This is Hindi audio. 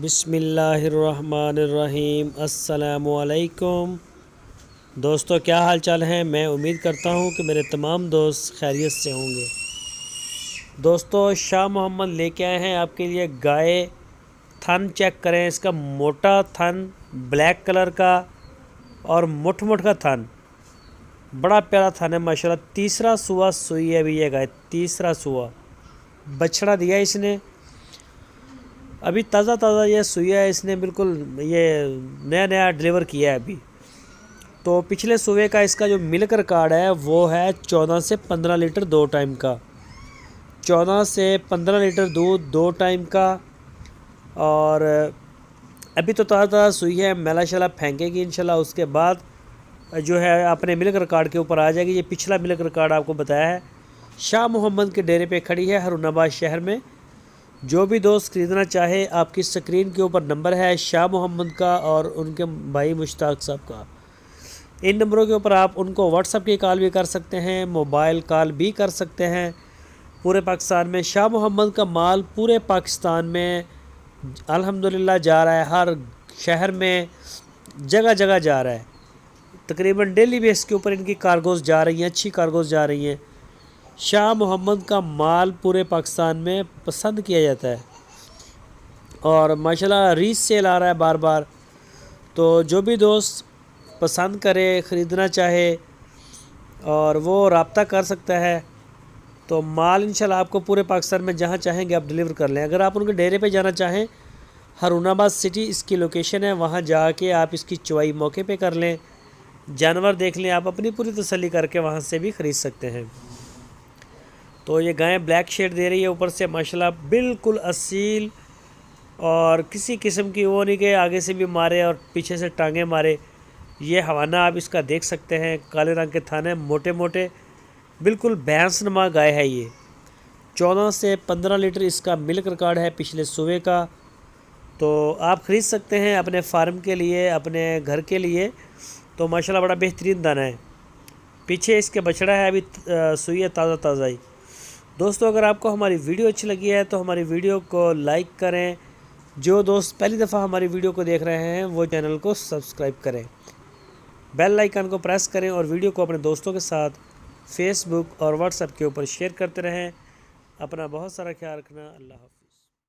बिस्मिल्लाहिर्रहमानिर्रहीम। अस्सलामुअलैकुम दोस्तों, क्या हाल चाल है। मैं उम्मीद करता हूँ कि मेरे तमाम दोस्त खैरियत से होंगे। दोस्तों, शाह मोहम्मद लेके आए हैं आपके लिए गाय। थन चेक करें, इसका मोटा थन ब्लैक कलर का और मुठ मुठ का थन, बड़ा प्यारा थन है माशाल्लाह। तीसरा सुआ सुई है अभी ये गाय, तीसरा सुआ। बछड़ा दिया इसने अभी ताज़ा ये सुइया है इसने, बिल्कुल ये नया नया डिलीवर किया है अभी। तो पिछले सुबह का इसका जो मिल्क रिकॉर्ड है वो है 14 से 15 लीटर 2 टाइम का। 14 से 15 लीटर दूध 2 टाइम का। और अभी तो ताज़ा सुई है, मैला शैला फेंकेगी इंशाल्लाह। उसके बाद जो है अपने मिल्क रिकॉर्ड के ऊपर आ जाएगी। ये पिछला मिल्क रिकॉर्ड आपको बताया है। शाह मोहम्मद के डेरे पे खड़ी है हारूनाबाद शहर में। जो भी दोस्त ख़रीदना चाहे, आपकी स्क्रीन के ऊपर नंबर है शाह मोहम्मद का और उनके भाई मुश्ताक साहब का। इन नंबरों के ऊपर आप उनको व्हाट्सएप की कॉल भी कर सकते हैं, मोबाइल कॉल भी कर सकते हैं। पूरे पाकिस्तान में शाह मोहम्मद का माल पूरे पाकिस्तान में अल्हम्दुलिल्लाह जा रहा है। हर शहर में जगह जगह जा रहा है। तकरीबन डेली बेस के ऊपर इनकी कार्गोज़ जा रही हैं, अच्छी कार्गोज़ जा रही हैं। शाह मोहम्मद का माल पूरे पाकिस्तान में पसंद किया जाता है और माशाल्लाह रीच सेल आ रहा है बार बार। तो जो भी दोस्त पसंद करे, ख़रीदना चाहे और वो रब्ता कर सकता है। तो माल इंशाल्लाह आपको पूरे पाकिस्तान में जहाँ चाहेंगे आप डिलीवर कर लें। अगर आप उनके डेरे पे जाना चाहें, हारूनाबाद सिटी इसकी लोकेशन है, वहाँ जाके आप इसकी चुवाई मौके पे कर लें, जानवर देख लें, आप अपनी पूरी तसल्ली करके वहाँ से भी ख़रीद सकते हैं। तो ये गाय ब्लैक शेड दे रही है ऊपर से माशाल्लाह, बिल्कुल असील। और किसी किस्म की वो नहीं कि आगे से भी मारे और पीछे से टांगे मारे। ये हवाना आप इसका देख सकते हैं, काले रंग के थाने, मोटे मोटे, बिल्कुल भैंस नुमा गाय है ये। 14 से 15 लीटर इसका मिल्क रिकॉर्ड है पिछले सुबह का। तो आप ख़रीद सकते हैं अपने फार्म के लिए, अपने घर के लिए। तो माशाल्लाह बड़ा बेहतरीन दाना है। पीछे इसके बछड़ा है अभी सुई है ताज़ा ही। दोस्तों, अगर आपको हमारी वीडियो अच्छी लगी है तो हमारी वीडियो को लाइक करें। जो दोस्त पहली दफ़ा हमारी वीडियो को देख रहे हैं वो चैनल को सब्सक्राइब करें, बेल आइकन को प्रेस करें और वीडियो को अपने दोस्तों के साथ फेसबुक और व्हाट्सएप के ऊपर शेयर करते रहें। अपना बहुत सारा ख्याल रखना। अल्लाह हाफ़िज़।